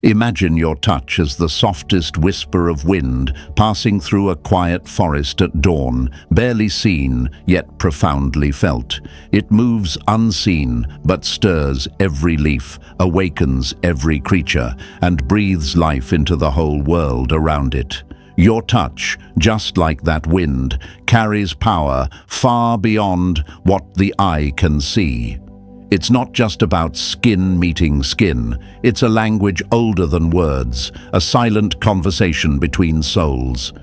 Imagine your touch as the softest whisper of wind passing through a quiet forest at dawn, barely seen, yet profoundly felt. It moves unseen, but stirs every leaf, awakens every creature, and breathes life into the whole world around it. Your touch, just like that wind, carries power far beyond what the eye can see. It's not just about skin meeting skin. It's a language older than words, a silent conversation between souls.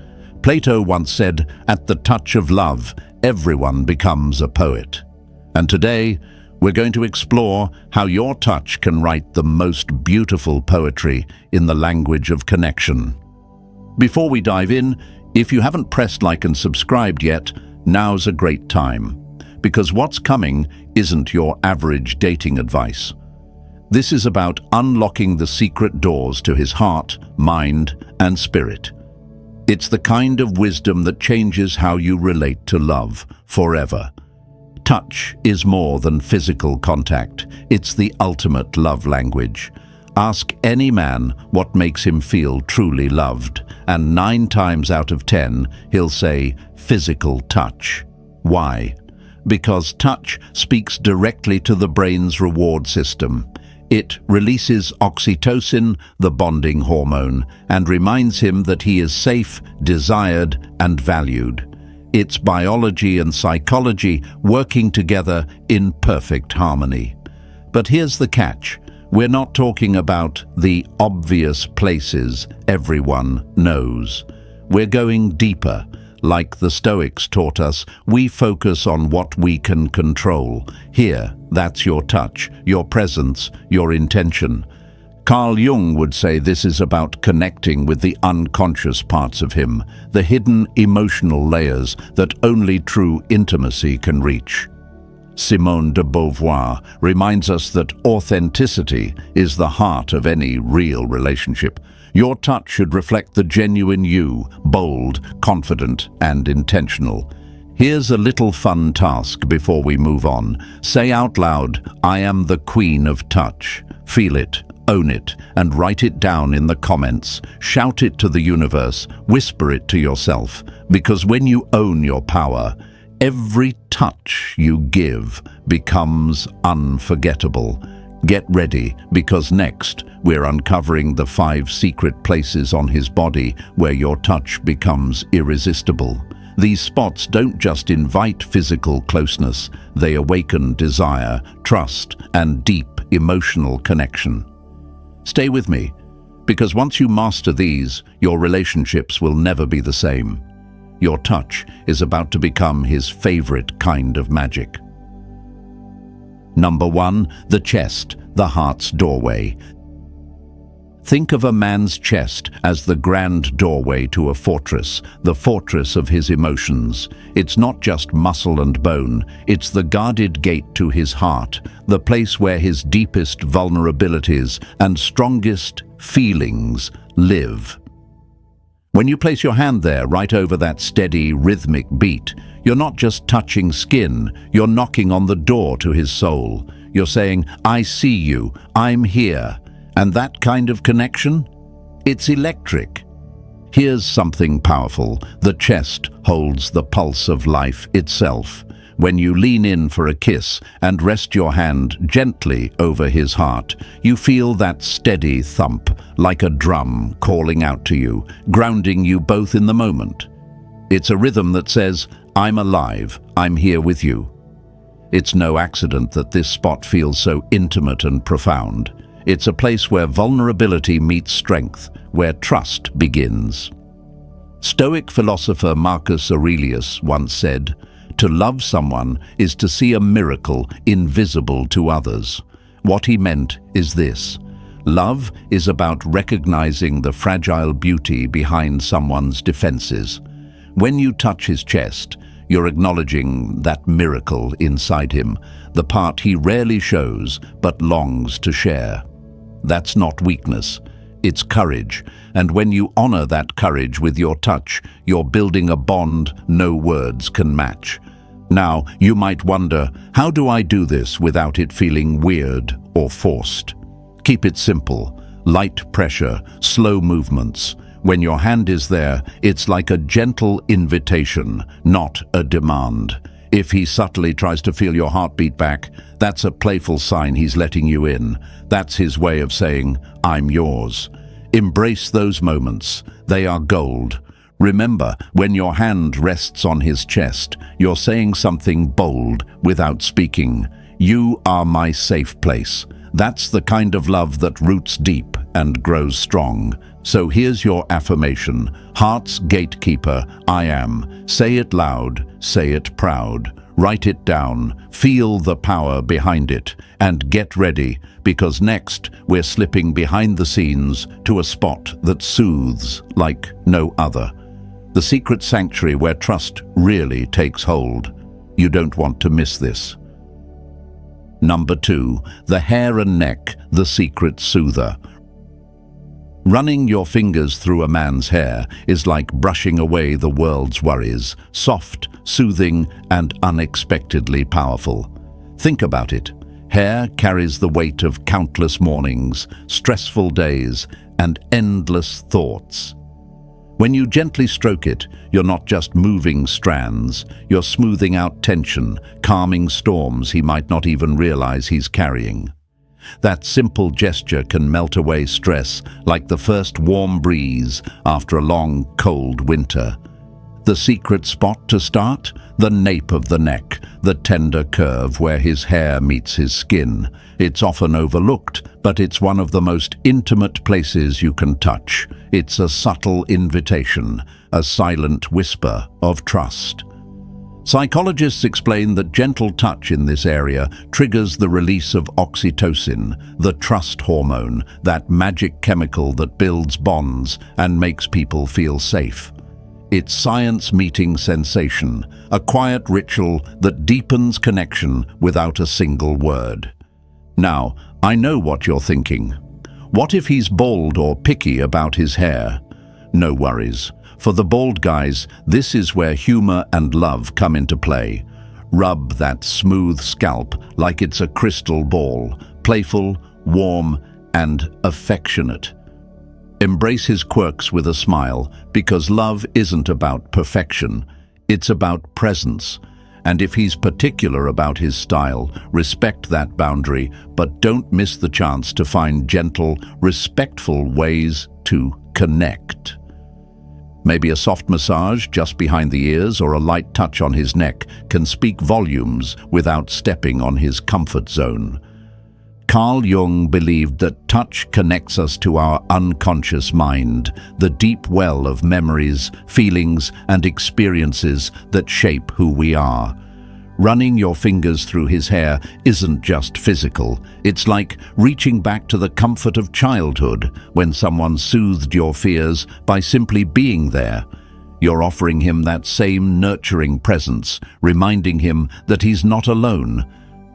Plato once said, "At the touch of love, everyone becomes a poet." And today, we're going to explore how your touch can write the most beautiful poetry in the language of connection. Before we dive in, if you haven't pressed like and subscribed yet, now's a great time. Because what's coming isn't your average dating advice. This is about unlocking the secret doors to his heart, mind, and spirit. It's the kind of wisdom that changes how you relate to love forever. Touch is more than physical contact. It's the ultimate love language. Ask any man what makes him feel truly loved, and 9 times out of 10, he'll say physical touch. Why? Because touch speaks directly to the brain's reward system. It releases oxytocin, the bonding hormone, and reminds him that he is safe, desired, and valued. It's biology and psychology working together in perfect harmony. But here's the catch. We're not talking about the obvious places everyone knows. We're going deeper. Like the Stoics taught us, we focus on what we can control. Here, that's your touch, your presence, your intention. Carl Jung would say this is about connecting with the unconscious parts of him, the hidden emotional layers that only true intimacy can reach. Simone de Beauvoir reminds us that authenticity is the heart of any real relationship. Your touch should reflect the genuine you, bold, confident, and intentional. Here's a little fun task before we move on. Say out loud, "I am the queen of touch." Feel it, own it, and write it down in the comments. Shout it to the universe, whisper it to yourself, because when you own your power, every touch you give becomes unforgettable. Get ready, because next we're uncovering the 5 secret places on his body where your touch becomes irresistible. These spots don't just invite physical closeness, they awaken desire, trust, and deep emotional connection. Stay with me, because once you master these, your relationships will never be the same. Your touch is about to become his favorite kind of magic. Number 1, the chest, the heart's doorway. Think of a man's chest as the grand doorway to a fortress, the fortress of his emotions. It's not just muscle and bone, it's the guarded gate to his heart, the place where his deepest vulnerabilities and strongest feelings live. When you place your hand there, right over that steady, rhythmic beat, you're not just touching skin, you're knocking on the door to his soul. You're saying, "I see you, I'm here." And that kind of connection? It's electric. Here's something powerful. The chest holds the pulse of life itself. When you lean in for a kiss and rest your hand gently over his heart, you feel that steady thump, like a drum calling out to you, grounding you both in the moment. It's a rhythm that says, "I'm alive, I'm here with you." It's no accident that this spot feels so intimate and profound. It's a place where vulnerability meets strength, where trust begins. Stoic philosopher Marcus Aurelius once said, "To love someone is to see a miracle invisible to others." What he meant is this: love is about recognizing the fragile beauty behind someone's defenses. When you touch his chest, you're acknowledging that miracle inside him, the part he rarely shows but longs to share. That's not weakness, it's courage, and when you honor that courage with your touch, you're building a bond no words can match. Now, you might wonder, how do I do this without it feeling weird or forced? Keep it simple. light pressure, slow movements. When your hand is there, it's like a gentle invitation, not a demand. If he subtly tries to feel your heartbeat back, that's a playful sign he's letting you in. That's his way of saying, I'm yours. Embrace those moments. They are gold. Remember, when your hand rests on his chest, you're saying something bold without speaking. You are my safe place. That's the kind of love that roots deep and grows strong. So here's your affirmation. Heart's gatekeeper, I am. Say it loud, say it proud. Write it down, feel the power behind it, and get ready, because next we're slipping behind the scenes to a spot that soothes like no other. The secret sanctuary where trust really takes hold. You don't want to miss this. Number 2, the hair and neck, the secret soother. Running your fingers through a man's hair is like brushing away the world's worries, soft, soothing, and unexpectedly powerful. Think about it. Hair carries the weight of countless mornings, stressful days, and endless thoughts. When you gently stroke it, you're not just moving strands, you're smoothing out tension, calming storms he might not even realize he's carrying. That simple gesture can melt away stress like the first warm breeze after a long, cold winter. The secret spot to start? The nape of the neck, the tender curve where his hair meets his skin. It's often overlooked, but it's one of the most intimate places you can touch. It's a subtle invitation, a silent whisper of trust. Psychologists explain that gentle touch in this area triggers the release of oxytocin, the trust hormone, that magic chemical that builds bonds and makes people feel safe. It's science meeting sensation, a quiet ritual that deepens connection without a single word. Now, I know what you're thinking. What if he's bald or picky about his hair? No worries. For the bald guys, this is where humor and love come into play. Rub that smooth scalp like it's a crystal ball, playful, warm, and affectionate. Embrace his quirks with a smile, because love isn't about perfection, it's about presence. And if he's particular about his style, respect that boundary, but don't miss the chance to find gentle, respectful ways to connect. Maybe a soft massage just behind the ears or a light touch on his neck can speak volumes without stepping on his comfort zone. Carl Jung believed that touch connects us to our unconscious mind, the deep well of memories, feelings, and experiences that shape who we are. Running your fingers through his hair isn't just physical. It's like reaching back to the comfort of childhood when someone soothed your fears by simply being there. You're offering him that same nurturing presence, reminding him that he's not alone.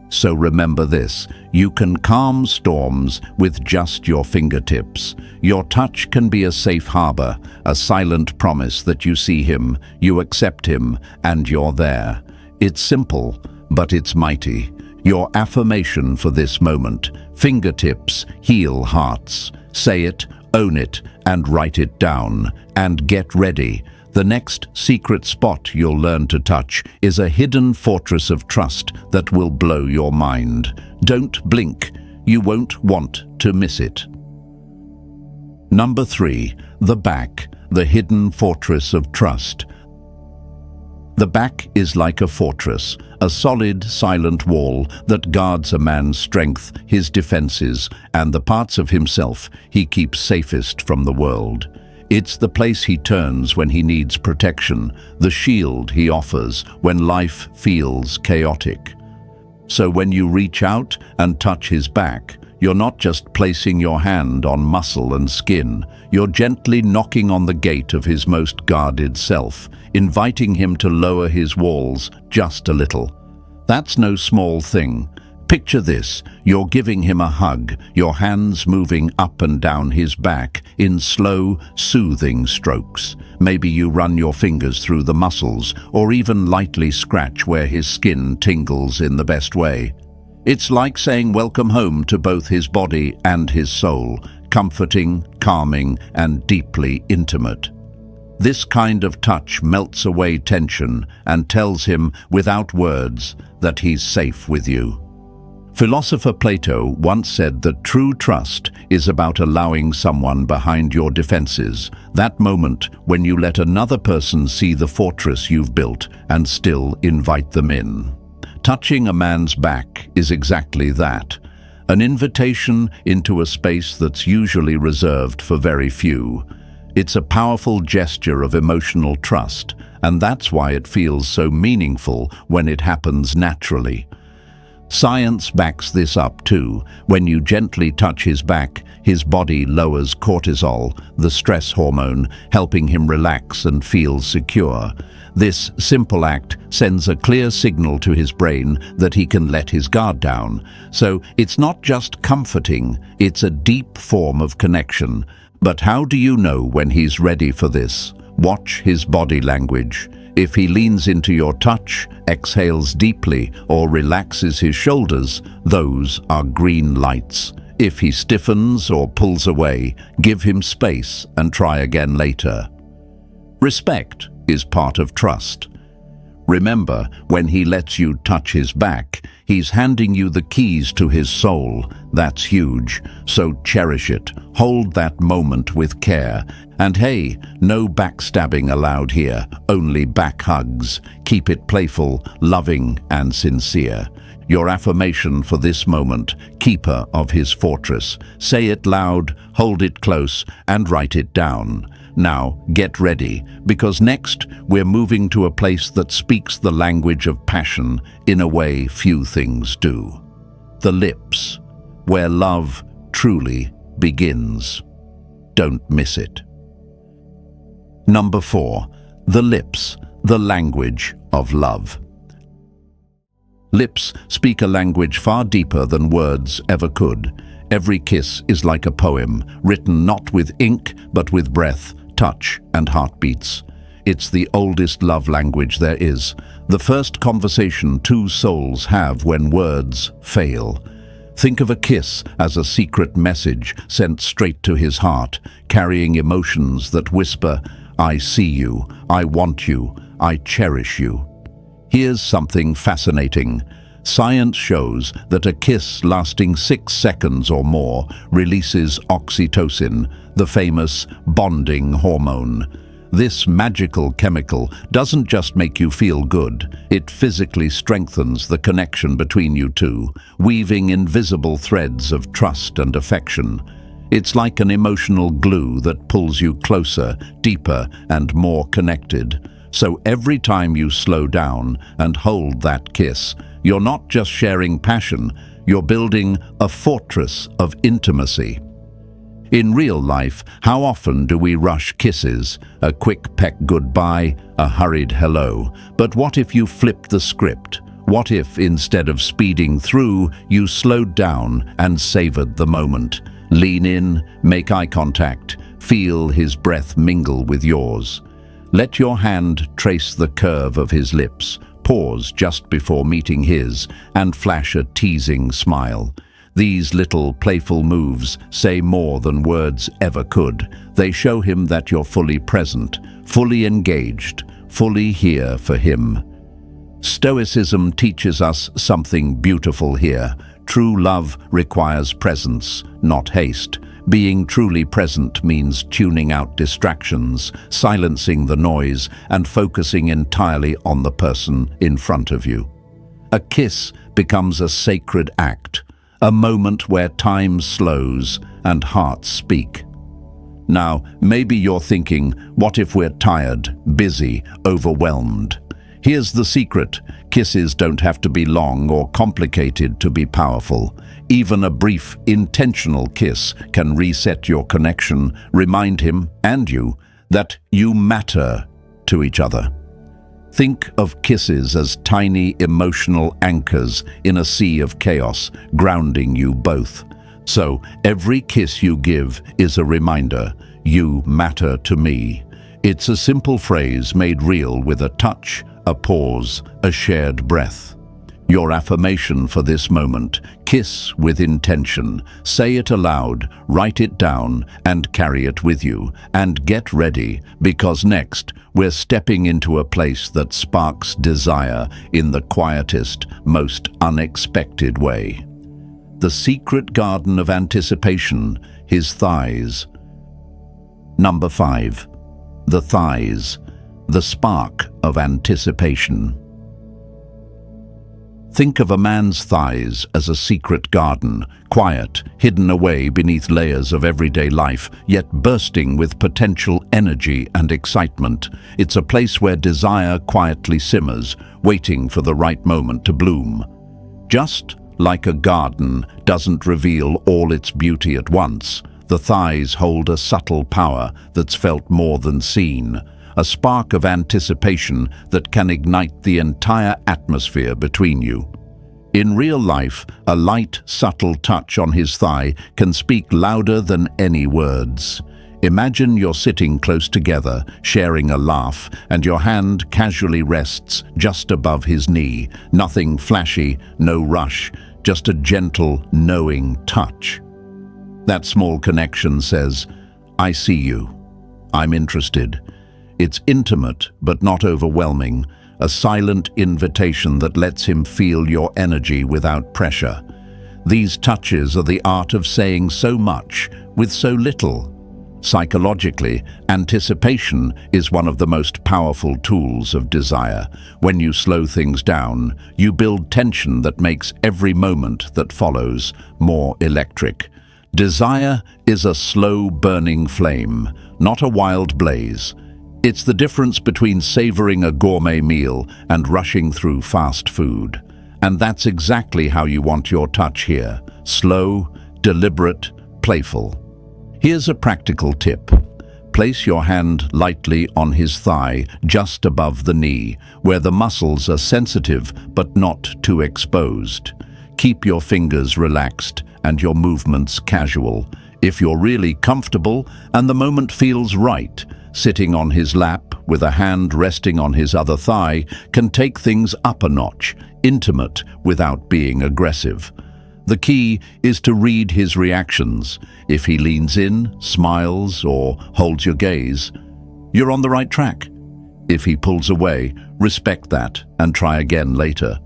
So remember this, you can calm storms with just your fingertips. Your touch can be a safe harbor, a silent promise that you see him, you accept him, and you're there. It's simple, but it's mighty. Your affirmation for this moment. Fingertips heal hearts. Say it, own it, and write it down. And get ready. The next secret spot you'll learn to touch is a hidden fortress of trust that will blow your mind. Don't blink. You won't want to miss it. Number 3, the back, the hidden fortress of trust. The back is like a fortress, a solid, silent wall that guards a man's strength, his defenses, and the parts of himself he keeps safest from the world. It's the place he turns when he needs protection, the shield he offers when life feels chaotic. So when you reach out and touch his back, you're not just placing your hand on muscle and skin, you're gently knocking on the gate of his most guarded self, inviting him to lower his walls just a little. That's no small thing. Picture this, you're giving him a hug, your hands moving up and down his back in slow, soothing strokes. Maybe you run your fingers through the muscles or even lightly scratch where his skin tingles in the best way. It's like saying welcome home to both his body and his soul, comforting, calming, and deeply intimate. This kind of touch melts away tension and tells him, without words, that he's safe with you. Philosopher Plato once said that true trust is about allowing someone behind your defenses, that moment when you let another person see the fortress you've built and still invite them in. Touching a man's back is exactly that, an invitation into a space that's usually reserved for very few. It's a powerful gesture of emotional trust, and that's why it feels so meaningful when it happens naturally. Science backs this up too. When you gently touch his back, his body lowers cortisol, the stress hormone, helping him relax and feel secure. This simple act sends a clear signal to his brain that he can let his guard down. So it's not just comforting, it's a deep form of connection. But how do you know when he's ready for this? Watch his body language. If he leans into your touch, exhales deeply, or relaxes his shoulders, those are green lights. If he stiffens or pulls away, give him space and try again later. Respect is part of trust. Remember, when he lets you touch his back, he's handing you the keys to his soul. That's huge, so cherish it. Hold that moment with care. And hey, no backstabbing allowed here, only back hugs. Keep it playful, loving, and sincere. Your affirmation for this moment, keeper of his fortress. Say it loud, hold it close, and write it down. Now, get ready, because next we're moving to a place that speaks the language of passion in a way few things do. The lips, where love truly begins. Don't miss it. Number 4. The lips, the language of love. Lips speak a language far deeper than words ever could. Every kiss is like a poem, written not with ink, but with breath, touch, and heartbeats. It's the oldest love language there is, the first conversation two souls have when words fail. Think of a kiss as a secret message sent straight to his heart, carrying emotions that whisper, "I see you, I want you, I cherish you." Here's something fascinating. Science shows that a kiss lasting 6 seconds or more releases oxytocin, the famous bonding hormone. This magical chemical doesn't just make you feel good, it physically strengthens the connection between you two, weaving invisible threads of trust and affection. It's like an emotional glue that pulls you closer, deeper, and more connected. So every time you slow down and hold that kiss, you're not just sharing passion, you're building a fortress of intimacy. In real life, how often do we rush kisses? A quick peck goodbye, a hurried hello. But what if you flipped the script? What if, instead of speeding through, you slowed down and savored the moment? Lean in, make eye contact, feel his breath mingle with yours. Let your hand trace the curve of his lips, pause just before meeting his, and flash a teasing smile. These little playful moves say more than words ever could. They show him that you're fully present, fully engaged, fully here for him. Stoicism teaches us something beautiful here. True love requires presence, not haste. Being truly present means tuning out distractions, silencing the noise, and focusing entirely on the person in front of you. A kiss becomes a sacred act, a moment where time slows and hearts speak. Now, maybe you're thinking, what if we're tired, busy, overwhelmed? Here's the secret. Kisses don't have to be long or complicated to be powerful. Even a brief, intentional kiss can reset your connection, remind him and you that you matter to each other. Think of kisses as tiny emotional anchors in a sea of chaos, grounding you both. So every kiss you give is a reminder, you matter to me. It's a simple phrase made real with a touch, a pause, a shared breath. Your affirmation for this moment: kiss with intention. Say it aloud, write it down, and carry it with you. And get ready, because next we're stepping into a place that sparks desire in the quietest, most unexpected way. The secret garden of anticipation, his thighs. Number 5. The thighs, the spark of anticipation. Think of a man's thighs as a secret garden, quiet, hidden away beneath layers of everyday life, yet bursting with potential energy and excitement. It's a place where desire quietly simmers, waiting for the right moment to bloom. Just like a garden doesn't reveal all its beauty at once, the thighs hold a subtle power that's felt more than seen. A spark of anticipation that can ignite the entire atmosphere between you. In real life, a light, subtle touch on his thigh can speak louder than any words. Imagine you're sitting close together, sharing a laugh, and your hand casually rests just above his knee. Nothing flashy, no rush, just a gentle, knowing touch. That small connection says, "I see you. I'm interested." It's intimate but not overwhelming, a silent invitation that lets him feel your energy without pressure. These touches are the art of saying so much with so little. Psychologically, anticipation is one of the most powerful tools of desire. When you slow things down, you build tension that makes every moment that follows more electric. Desire is a slow burning flame, not a wild blaze. It's the difference between savoring a gourmet meal and rushing through fast food. And that's exactly how you want your touch here. Slow, deliberate, playful. Here's a practical tip. Place your hand lightly on his thigh, just above the knee, where the muscles are sensitive but not too exposed. Keep your fingers relaxed and your movements casual. If you're really comfortable and the moment feels right, sitting on his lap with a hand resting on his other thigh can take things up a notch, intimate without being aggressive. The key is to read his reactions. If he leans in, smiles, or holds your gaze, you're on the right track. If he pulls away, respect that and try again later.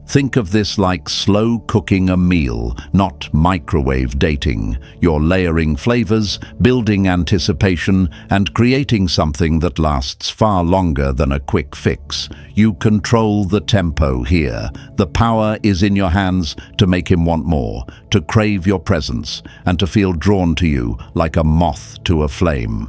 Think of this like slow cooking a meal, not microwave dating. You're layering flavors, building anticipation, and creating something that lasts far longer than a quick fix. You control the tempo here. The power is in your hands to make him want more, to crave your presence, and to feel drawn to you like a moth to a flame.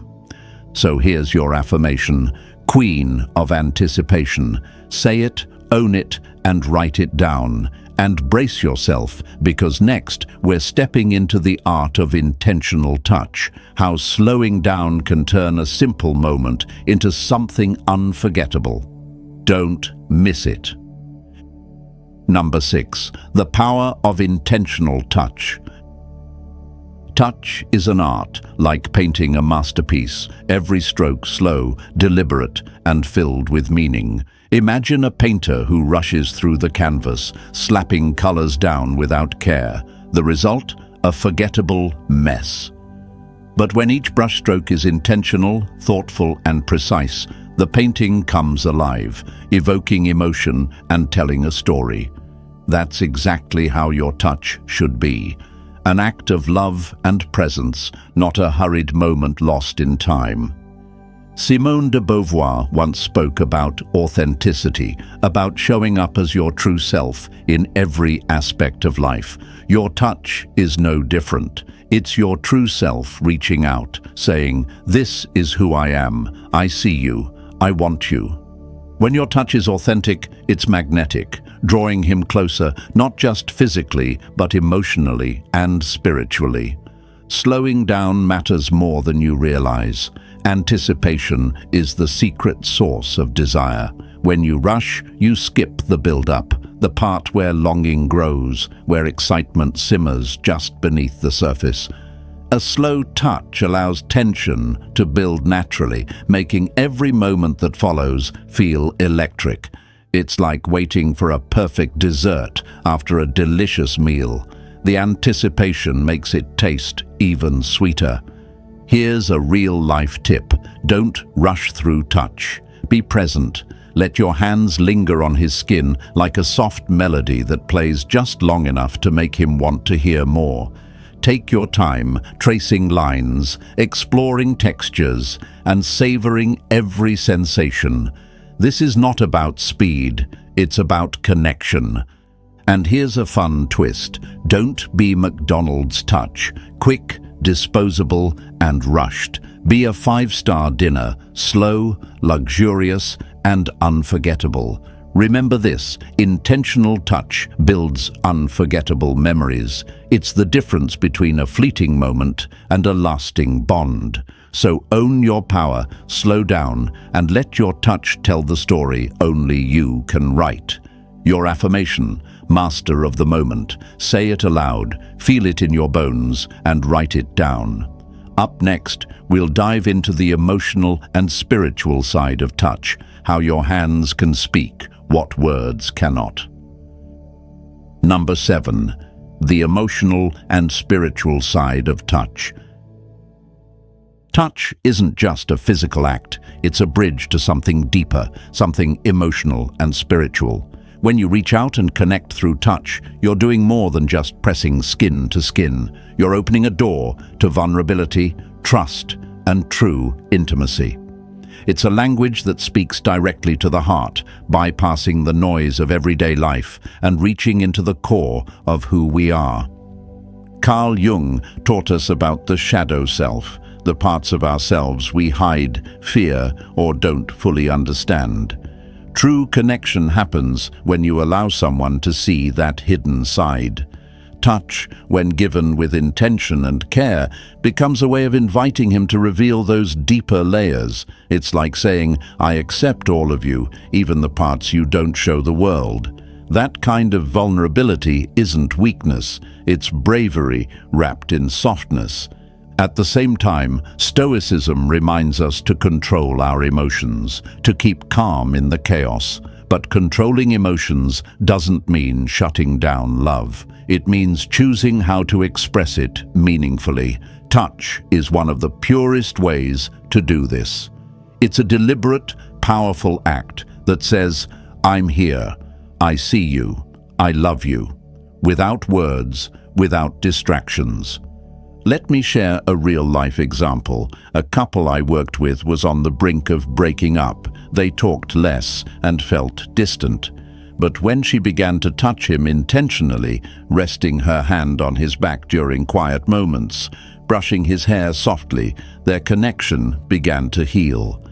So here's your affirmation: Queen of Anticipation. Say it, own it, and write it down. And brace yourself, because next we're stepping into the art of intentional touch, how slowing down can turn a simple moment into something unforgettable. Don't miss it. Number 6. The power of intentional touch. Touch is an art, like painting a masterpiece, every stroke slow, deliberate, and filled with meaning. Imagine a painter who rushes through the canvas, slapping colors down without care. The result? A forgettable mess. But when each brushstroke is intentional, thoughtful, and precise, the painting comes alive, evoking emotion and telling a story. That's exactly how your touch should be. An act of love and presence, not a hurried moment lost in time. Simone de Beauvoir once spoke about authenticity, about showing up as your true self in every aspect of life. Your touch is no different. It's your true self reaching out, saying, "This is who I am. I see you. I want you." When your touch is authentic, it's magnetic, drawing him closer, not just physically, but emotionally and spiritually. Slowing down matters more than you realize. Anticipation is the secret source of desire. When you rush, you skip the build-up, the part where longing grows, where excitement simmers just beneath the surface. A slow touch allows tension to build naturally, making every moment that follows feel electric. It's like waiting for a perfect dessert after a delicious meal. The anticipation makes it taste even sweeter. Here's a real-life tip. Don't rush through touch. Be present. Let your hands linger on his skin like a soft melody that plays just long enough to make him want to hear more. Take your time, tracing lines, exploring textures, and savoring every sensation. This is not about speed, it's about connection. And here's a fun twist. Don't be McDonald's touch. Quick, disposable, and rushed. Be a 5-star dinner, slow, luxurious, and unforgettable. Remember this, intentional touch builds unforgettable memories. It's the difference between a fleeting moment and a lasting bond. So own your power, slow down, and let your touch tell the story only you can write. Your affirmation, master of the moment. Say it aloud, feel it in your bones, and write it down. Up next, we'll dive into the emotional and spiritual side of touch, how your hands can speak what words cannot. Number 7. The emotional and spiritual side of touch. Touch isn't just a physical act, it's a bridge to something deeper, something emotional and spiritual. When you reach out and connect through touch, you're doing more than just pressing skin to skin. You're opening a door to vulnerability, trust, and true intimacy. It's a language that speaks directly to the heart, bypassing the noise of everyday life and reaching into the core of who we are. Carl Jung taught us about the shadow self, the parts of ourselves we hide, fear, or don't fully understand. True connection happens when you allow someone to see that hidden side. Touch, when given with intention and care, becomes a way of inviting him to reveal those deeper layers. It's like saying, I accept all of you, even the parts you don't show the world. That kind of vulnerability isn't weakness, it's bravery wrapped in softness. At the same time, Stoicism reminds us to control our emotions, to keep calm in the chaos. But controlling emotions doesn't mean shutting down love. It means choosing how to express it meaningfully. Touch is one of the purest ways to do this. It's a deliberate, powerful act that says, I'm here, I see you, I love you, without words, without distractions. Let me share a real-life example. A couple I worked with was on the brink of breaking up. They talked less and felt distant. But when she began to touch him intentionally, resting her hand on his back during quiet moments, brushing his hair softly, their connection began to heal.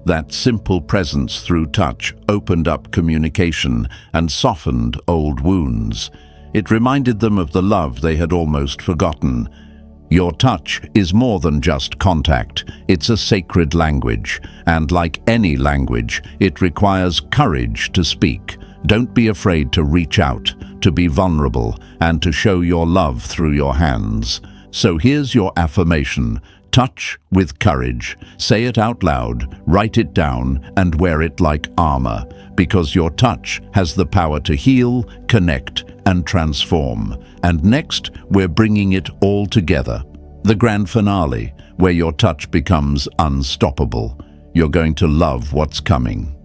That simple presence through touch opened up communication and softened old wounds. It reminded them of the love they had almost forgotten. Your touch is more than just contact. It's a sacred language, and like any language, it requires courage to speak. Don't be afraid to reach out, to be vulnerable, and to show your love through your hands. So here's your affirmation. Touch with courage. Say it out loud, write it down, and wear it like armor, because your touch has the power to heal, connect, and transform. And next, we're bringing it all together. The grand finale, where your touch becomes unstoppable. You're going to love what's coming.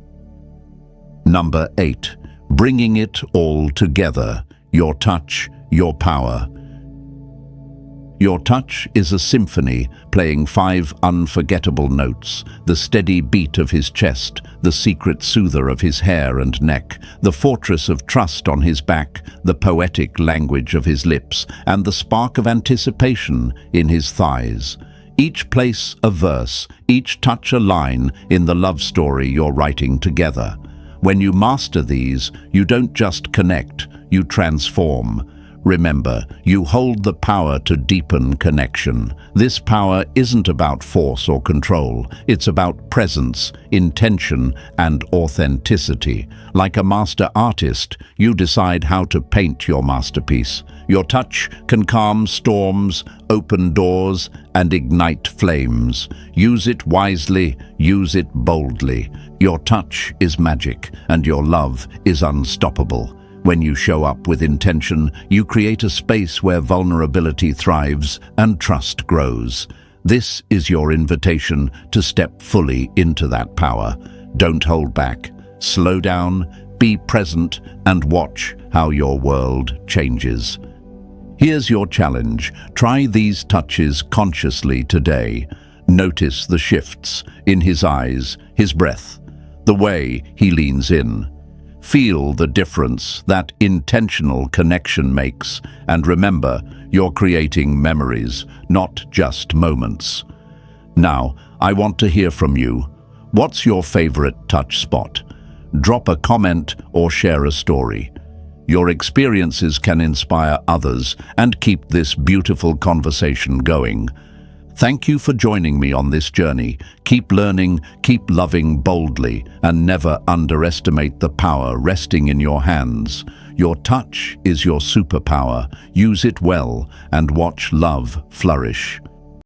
Number 8. Bringing it all together. Your touch, your power. Your touch is a symphony, playing 5 unforgettable notes, the steady beat of his chest, the secret soother of his hair and neck, the fortress of trust on his back, the poetic language of his lips, and the spark of anticipation in his thighs. Each place a verse, each touch a line in the love story you're writing together. When you master these, you don't just connect, you transform. Remember, you hold the power to deepen connection. This power isn't about force or control. It's about presence, intention, and authenticity. Like a master artist, you decide how to paint your masterpiece. Your touch can calm storms, open doors, and ignite flames. Use it wisely, use it boldly. Your touch is magic, and your love is unstoppable. When you show up with intention, you create a space where vulnerability thrives and trust grows. This is your invitation to step fully into that power. Don't hold back. Slow down, be present, and watch how your world changes. Here's your challenge. Try these touches consciously today. Notice the shifts in his eyes, his breath, the way he leans in. Feel the difference that intentional connection makes, and remember, you're creating memories, not just moments. Now, I want to hear from you. What's your favorite touch spot? Drop a comment or share a story. Your experiences can inspire others and keep this beautiful conversation going. Thank you for joining me on this journey. Keep learning, keep loving boldly, and never underestimate the power resting in your hands. Your touch is your superpower. Use it well and watch love flourish.